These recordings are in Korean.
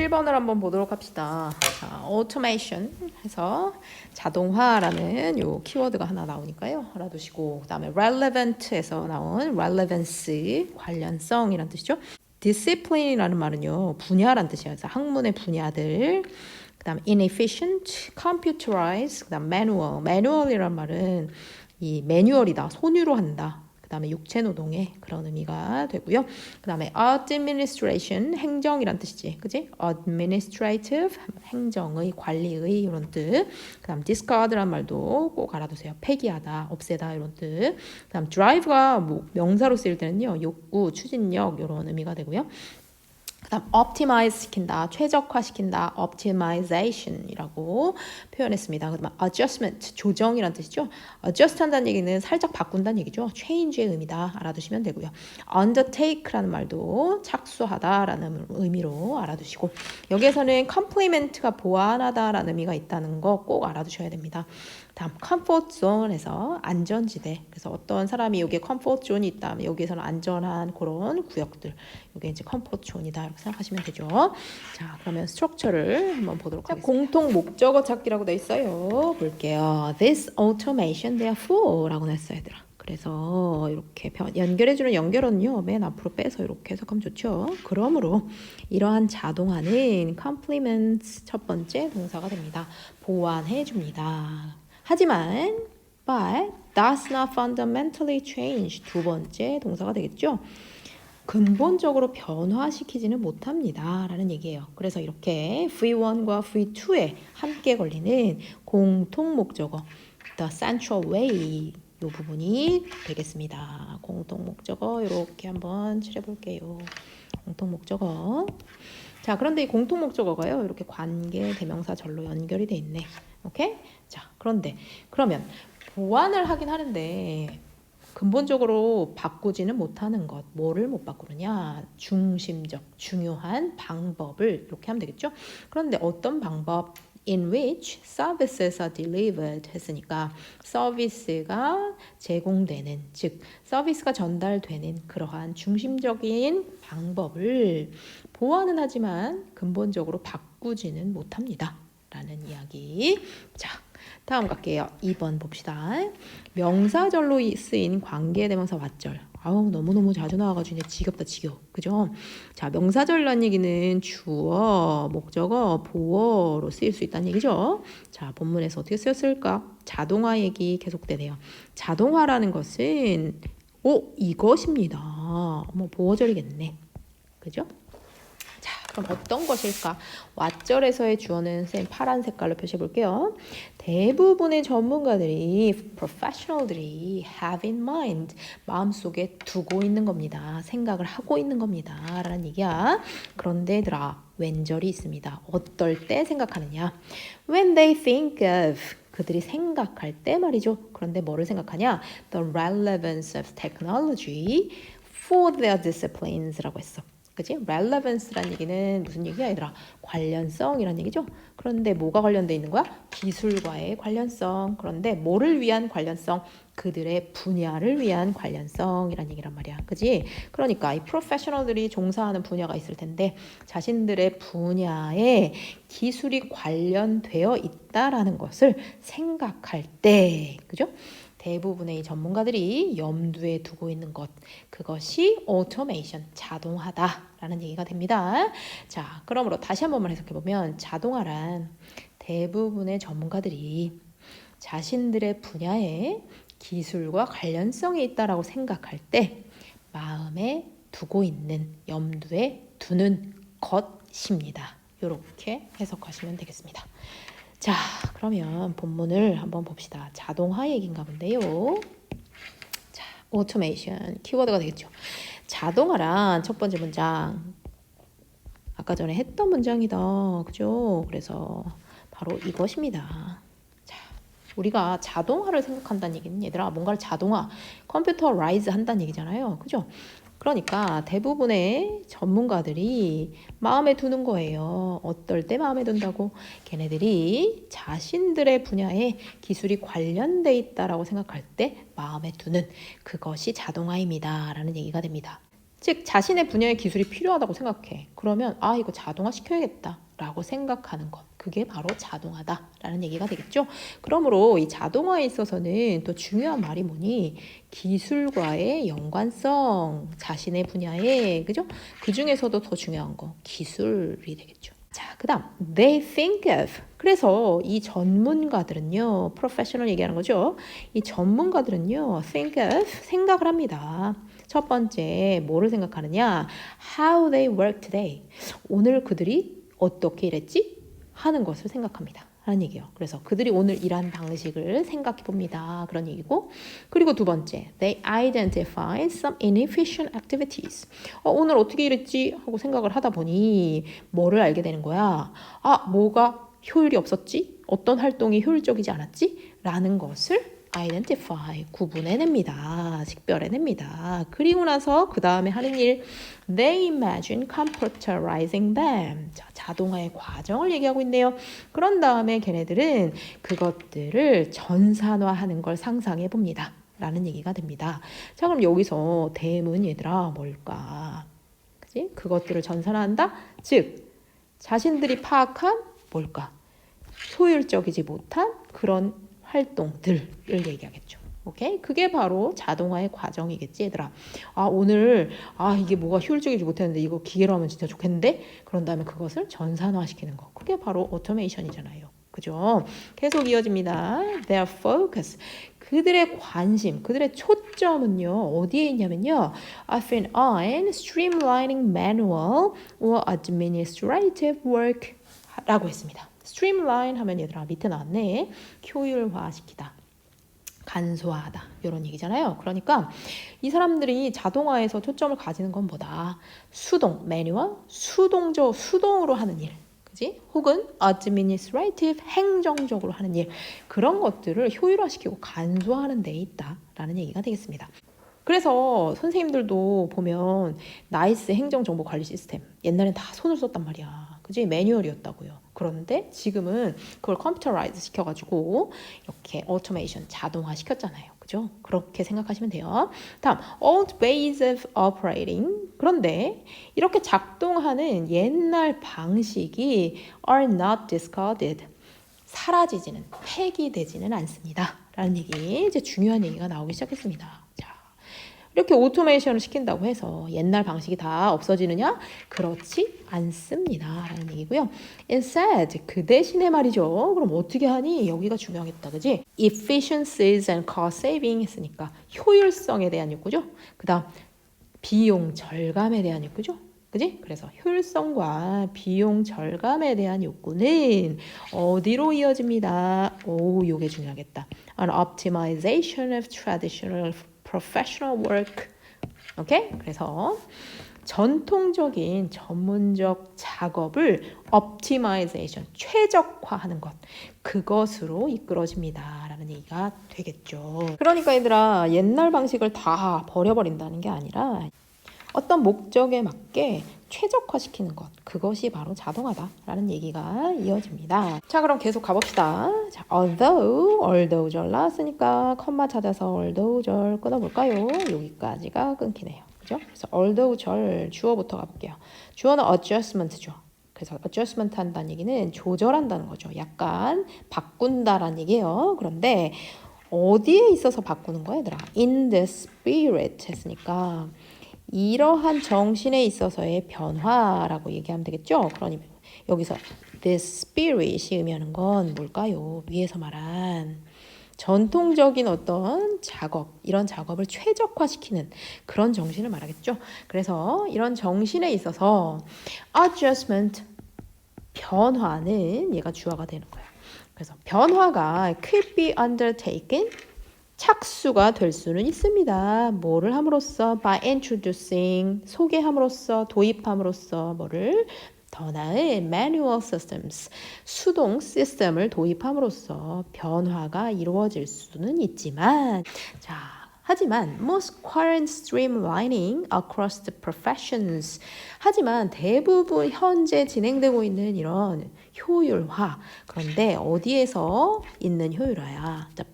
1번을 한번 보도록 합시다. 자, automation 해서 자동화라는 요 키워드가 하나 나오니까요. 알아두시고, 그 다음에 relevant에서 나온 relevance, 관련성이란 뜻이죠. discipline이라는 말은요, 분야란 뜻이에요. 그래서 학문의 분야들. 그 다음 inefficient, computerized, 그 다음 manual. manual이란 말은 이 매뉴얼이다, 손으로 한다. 그 다음에 육체 노동의 그런 의미가 되고요. 그 다음에 administration, 행정이란 뜻이지, 그지? administrative, 행정의, 관리의 이런 뜻. 그 다음 discard란 말도 꼭 알아두세요. 폐기하다, 없애다 이런 뜻. 그 다음 drive가 뭐 명사로 쓰일 때는요, 욕구, 추진력 이런 의미가 되고요. 그 다음 optimize 시킨다, 최적화시킨다, optimization이라고 표현했습니다. 그 다음 adjustment, 조정이란 뜻이죠. adjust 한다는 얘기는 살짝 바꾼다는 얘기죠. change의 의미다, 알아두시면 되고요. undertake라는 말도 착수하다라는 의미로 알아두시고, 여기에서는 compliment가 보완하다라는 의미가 있다는 거 꼭 알아두셔야 됩니다. 다음 comfort zone에서 안전지대. 그래서 어떤 사람이 여기에 comfort zone이 있다면 여기에서는 안전한 그런 구역들. 이게 이제 comfort zone이다 이렇게 생각하시면 되죠. 자, 그러면 스트럭처를 한번 보도록 하겠습니다. 공통 목적어 찾기라고 돼 있어요. 볼게요. This automation therefore 라고 했어요, 얘들아. 그래서 이렇게 연결해주는 연결어는요, 맨 앞으로 빼서 이렇게 해석하면 좋죠. 그러므로 이러한 자동화는 complements 첫 번째 동사가 됩니다. 보완해줍니다. 하지만 but does not fundamentally change 두 번째 동사가 되겠죠. 근본적으로 변화시키지는 못합니다 라는 얘기예요. 그래서 이렇게 V1과 V2에 함께 걸리는 공통 목적어 the central way 이 부분이 되겠습니다. 공통 목적어 이렇게 한번 칠해볼게요. 공통 목적어. 자, 그런데 이 공통 목적어가요, 이렇게 관계 대명사 절로 연결이 돼 있네. 오케이? 자, 그러면 보완을 하긴 하는데 근본적으로 바꾸지는 못하는 것. 뭐를 못 바꾸느냐? 중심적, 중요한 방법을 이렇게 하면 되겠죠? 그런데 어떤 방법? In which services are delivered 했으니까 서비스가 제공되는, 즉 서비스가 전달되는 그러한 중심적인 방법을 보완은 하지만 근본적으로 바꾸지는 못합니다 라는 이야기. 자, 다음 갈게요. 2번 봅시다. 명사절로 쓰인 관계대명사 왓절. 아우, 너무너무 자주 나와가지고 이제 지겹다 지겨워. 그죠? 자, 명사절이라는 얘기는 주어, 목적어, 보어로 쓰일 수 있다는 얘기죠. 자, 본문에서 어떻게 쓰였을까? 자동화 얘기 계속되네요. 자동화라는 것은 이것입니다. 보어절이겠네. 그죠? 자, 그럼 어떤 것일까? 왓절에서의 주어는 쌤 파란 색깔로 표시해 볼게요. 대부분의 전문가들이, professional들이 have in mind, 마음속에 두고 있는 겁니다. 생각을 하고 있는 겁니다. 라는 얘기야. 그런데 얘들아, 왼절이 있습니다. 어떨 때 생각하느냐? When they think of, 그들이 생각할 때 말이죠. 그런데 뭐를 생각하냐? The relevance of technology for their disciplines라고 했어. 그치? relevance란 얘기는 무슨 얘기야, 얘들아? 관련성이란 얘기죠. 그런데 뭐가 관련돼 있는 거야? 기술과의 관련성. 그런데 뭐를 위한 관련성? 그들의 분야를 위한 관련성이란 얘기란 말이야. 그지? 그러니까 이 프로페셔널들이 종사하는 분야가 있을 텐데 자신들의 분야에 기술이 관련되어 있다라는 것을 생각할 때, 그죠? 대부분의 전문가들이 염두에 두고 있는 것, 그것이 automation, 자동화다라는 얘기가 됩니다. 자, 그러므로 다시 한 번만 해석해보면 자동화란 대부분의 전문가들이 자신들의 분야에 기술과 관련성이 있다라고 생각할 때 마음에 두고 있는, 염두에 두는 것입니다. 이렇게 해석하시면 되겠습니다. 자, 그러면 본문을 한번 봅시다. 자동화 얘기인가 본데요. 자, automation 키워드가 되겠죠. 자동화란 첫 번째 문장, 아까 전에 했던 문장이다. 그죠? 그래서 바로 이것입니다. 자, 우리가 자동화를 생각한다는 얘기는 얘들아, 뭔가를 자동화, 컴퓨터라이즈 한다는 얘기잖아요. 그죠? 그러니까 대부분의 전문가들이 마음에 두는 거예요. 어떨 때 마음에 든다고? 걔네들이 자신들의 분야에 기술이 관련돼 있다라고 생각할 때 마음에 두는 그것이 자동화입니다 라는 얘기가 됩니다. 즉 자신의 분야의 기술이 필요하다고 생각해. 그러면 아 이거 자동화 시켜야겠다 라고 생각하는 것. 그게 바로 자동화다라는 얘기가 되겠죠. 그러므로 이 자동화에 있어서는 또 중요한 말이 뭐니? 기술과의 연관성, 자신의 분야에 그죠? 그 중에서도 더 중요한 거 기술이 되겠죠. 자, 그다음 they think of. 그래서 이 전문가들은요, 프로페셔널 얘기하는 거죠. 이 전문가들은요, think of 생각을 합니다. 첫 번째 뭐를 생각하느냐? How they work today. 오늘 그들이 어떻게 일했지? 하는 것을 생각합니다. 하는 얘기예요. 그래서 그들이 오늘 일한 방식을 생각해 봅니다. 그런 얘기고. 그리고 두 번째, they identify some inefficient activities. 오늘 어떻게 일했지? 하고 생각을 하다 보니 뭐를 알게 되는 거야? 아, 뭐가 효율이 없었지? 어떤 활동이 효율적이지 않았지? 라는 것을 identify, 구분해냅니다. 식별해냅니다. 그리고 나서 그 다음에 하는 일, they imagine computerizing them. 자, 자동화의 과정을 얘기하고 있네요. 그런 다음에 걔네들은 그것들을 전산화하는 걸 상상해 봅니다. 라는 얘기가 됩니다. 자, 그럼 여기서 대문 얘들아 뭘까? 그치? 그것들을 전산화한다? 즉, 자신들이 파악한 뭘까? 효율적이지 못한 그런 활동들을 얘기하겠죠. 오케이? 그게 바로 자동화의 과정이겠지, 얘들아. 아, 오늘, 이게 뭐가 효율적이지 못했는데, 이거 기계로 하면 진짜 좋겠는데? 그런 다음에 그것을 전산화시키는 거. 그게 바로 오토메이션이잖아요. 그죠? 계속 이어집니다. Their focus. 그들의 관심, 그들의 초점은요, 어디에 있냐면요, often on streamlining manual or administrative work 라고 했습니다. streamline 하면 얘들아 밑에 나왔네. 효율화시키다. 간소화하다. 이런 얘기잖아요. 그러니까 이 사람들이 자동화에서 초점을 가지는 건 뭐다? 수동, 매뉴얼, 수동으로 하는 일. 그지? 혹은 administrative, 행정적으로 하는 일. 그런 것들을 효율화시키고 간소화하는 데 있다라는 얘기가 되겠습니다. 그래서 선생님들도 보면 나이스 행정정보관리 시스템 옛날엔 다 손을 썼단 말이야. 그지? 매뉴얼이었다고요. 그런데 지금은 그걸 컴퓨터라이즈 시켜가지고 이렇게 오토메이션 자동화 시켰잖아요. 그죠? 그렇게 생각하시면 돼요. 다음, old ways of operating. 그런데 이렇게 작동하는 옛날 방식이 are not discarded. 사라지지는, 폐기되지는 않습니다. 라는 얘기, 이제 중요한 얘기가 나오기 시작했습니다. 이렇게 오토메이션을 시킨다고 해서 옛날 방식이 다 없어지느냐? 그렇지 않습니다. 라는 얘기고요. Instead, 그 대신에 말이죠. 그럼 어떻게 하니? 여기가 중요하겠다. 그지? Efficiencies and cost saving 했으니까 효율성에 대한 욕구죠. 그 다음 비용 절감에 대한 욕구죠. 그지? 그래서 효율성과 비용 절감에 대한 욕구는 어디로 이어집니다? 오, 요게 중요하겠다. An optimization of traditional professional work. 오케이? 그래서 전통적인 전문적 작업을 optimization, 최적화하는 것. 그것으로 이끌어집니다. 라는 얘기가 되겠죠. 그러니까 얘들아, 옛날 방식을 다 버려버린다는 게 아니라 어떤 목적에 맞게 최적화시키는 것, 그것이 바로 자동화다라는 얘기가 이어집니다. 자, 그럼 계속 가봅시다. 자, although 절 나왔으니까 컴마 찾아서 although 절 끊어볼까요? 여기까지가 끊기네요. 그죠? 그래서 although 절 주어부터 가볼게요. 주어는 adjustment죠. 그래서 adjustment 한다는 얘기는 조절한다는 거죠. 약간 바꾼다라는 얘기예요. 그런데 어디에 있어서 바꾸는 거야, 얘들아? in the spirit 했으니까 이러한 정신에 있어서의 변화라고 얘기하면 되겠죠. 그러니 여기서 this spirit이 의미하는 건 뭘까요? 위에서 말한 전통적인 어떤 작업, 이런 작업을 최적화시키는 그런 정신을 말하겠죠. 그래서 이런 정신에 있어서 adjustment, 변화는 얘가 주어가 되는 거예요. 그래서 변화가 could be undertaken, 착수가 될 수는 있습니다. 뭐를 함으로써? By introducing, 소개함으로써, 도입함으로써 뭐를? 더 나은 manual systems, 수동 시스템을 도입함으로써 변화가 이루어질 수는 있지만, 하지만 most current streamlining across the professions. 하지만 대부분 현재 진행되고 있는 이런 효율화. 그런데 어디에서 있는 효율화야? The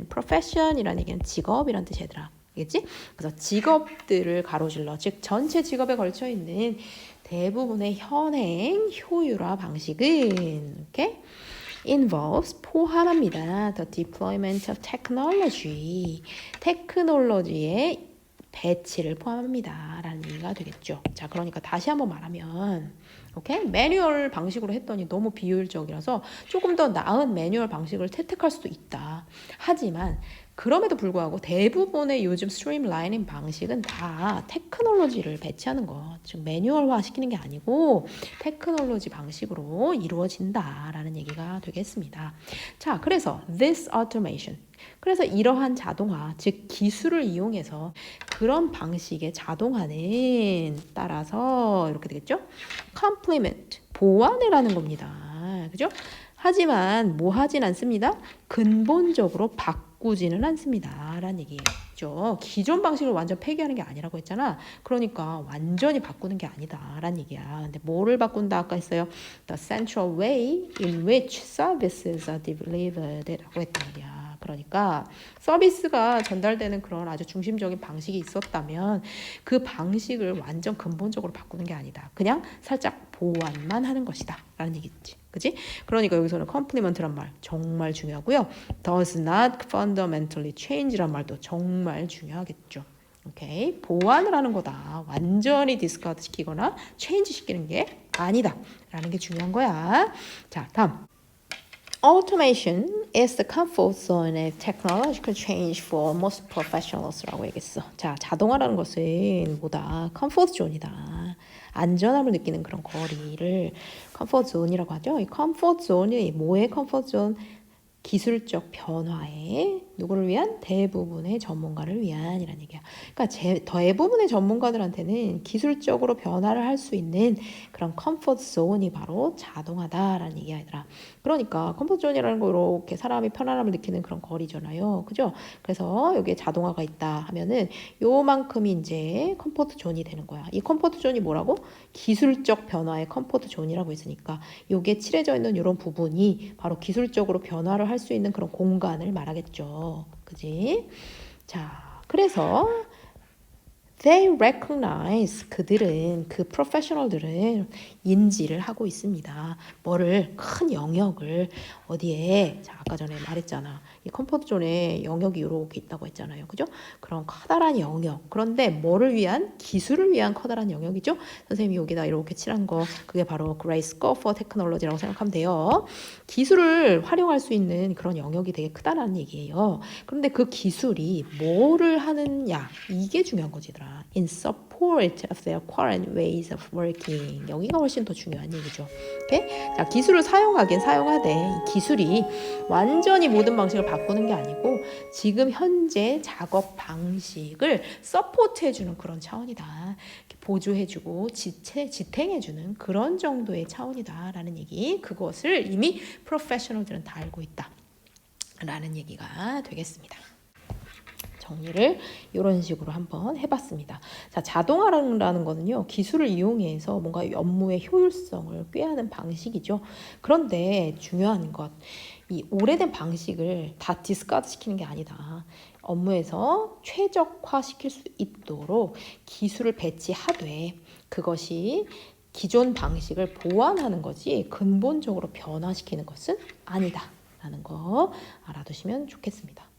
profession이라는 얘기는 직업이란 뜻이 얘들아. 알겠지? 그래서 직업들을 가로질러, 즉 전체 직업에 걸쳐 있는 대부분의 현행 효율화 방식은 이렇게 involves 포함합니다. The deployment of technology. 테크놀로지의 배치를 포함합니다. 라는 얘기가 되겠죠. 자, 그러니까 다시 한번 말하면 오케이? 매뉴얼 방식으로 했더니 너무 비효율적이라서 조금 더 나은 매뉴얼 방식을 채택할 수도 있다. 하지만 그럼에도 불구하고 대부분의 요즘 스트림라이닝 방식은 다 테크놀로지를 배치하는 것, 즉 매뉴얼화 시키는 게 아니고 테크놀로지 방식으로 이루어진다라는 얘기가 되겠습니다. 자, 그래서 this automation, 그래서 이러한 자동화, 즉 기술을 이용해서 그런 방식의 자동화는 따라서 이렇게 되겠죠? complement, 보완을 하는 겁니다. 그죠? 하지만 뭐 하진 않습니다. 근본적으로 바꾸지는 않습니다. 라는 얘기죠. 기존 방식을 완전 폐기하는 게 아니라고 했잖아. 그러니까 완전히 바꾸는 게 아니다. 라는 얘기야. 근데 뭐를 바꾼다 아까 했어요. The central way in which services are delivered 라고 했단 말이야. 그러니까 서비스가 전달되는 그런 아주 중심적인 방식이 있었다면 그 방식을 완전 근본적으로 바꾸는 게 아니다. 그냥 살짝 보완만 하는 것이다. 라는 얘기지. 그치? 그러니까 여기서는 complement란 말 정말 중요하고요. does not fundamentally change란 말도 정말 중요하겠죠. 오케이, 보완을 하는 거다. 완전히 디스카드 시키거나 체인지 시키는 게 아니다. 라는 게 중요한 거야. 자, 다음. Automation is the comfort zone of technological change for most professionals라고 얘기했어. 자, 자동화라는 것은 뭐다? comfort zone이다. 안전함을 느끼는 그런 거리를 comfort zone이라고 하죠. 이 comfort zone이 뭐의 comfort zone? 기술적 변화에 누구를 위한? 대부분의 전문가를 위한이라는 얘기야. 그러니까 대부분의 전문가들한테는 기술적으로 변화를 할 수 있는 그런 컴포트 존이 바로 자동화다라는 얘기야, 얘들아. 그러니까 컴포트 존이라는 거 이렇게 사람이 편안함을 느끼는 그런 거리잖아요. 그죠? 그래서 여기에 자동화가 있다 하면은 요만큼이 이제 컴포트 존이 되는 거야. 이 컴포트 존이 뭐라고? 기술적 변화의 컴포트 존이라고 했으니까 요게 칠해져 있는 이런 부분이 바로 기술적으로 변화를 할 수 있는 그런 공간을 말하겠죠. 그지? 자, 그래서 they recognize, 그들은, 그 프로페셔널들은 인지를 하고 있습니다. 뭐를, 큰 영역을 어디에, 자, 아까 전에 말했잖아. 이 컴포트 존에 영역이 이렇게 있다고 했잖아요. 그죠? 그런 커다란 영역. 그런데 뭐를 위한? 기술을 위한 커다란 영역이죠? 선생님이 여기다 이렇게 칠한 거, 그게 바로 Great Scope for Technology라고 생각하면 돼요. 기술을 활용할 수 있는 그런 영역이 되게 크다라는 얘기예요. 그런데 그 기술이 뭐를 하느냐, 이게 중요한 거지, 얘들아. In support of their current ways of working. 여기가 훨씬 더 중요한 얘기죠. 오케이? 자, 기술을 사용하긴 사용하되 이 기술이 완전히 모든 방식을 바꾸는 게 아니고 지금 현재 작업 방식을 서포트해주는 그런 차원이다. 보조해주고 지탱해주는 그런 정도의 차원이다라는 얘기. 그것을 이미 프로페셔널들은 다 알고 있다. 라는 얘기가 되겠습니다. 정리를 이런 식으로 한번 해봤습니다. 자, 자동화라는 거는요, 기술을 이용해서 뭔가 업무의 효율성을 꾀하는 방식이죠. 그런데 중요한 것, 이 오래된 방식을 다 디스카드 시키는 게 아니다. 업무에서 최적화시킬 수 있도록 기술을 배치하되 그것이 기존 방식을 보완하는 거지 근본적으로 변화시키는 것은 아니다. 라는 거 알아두시면 좋겠습니다.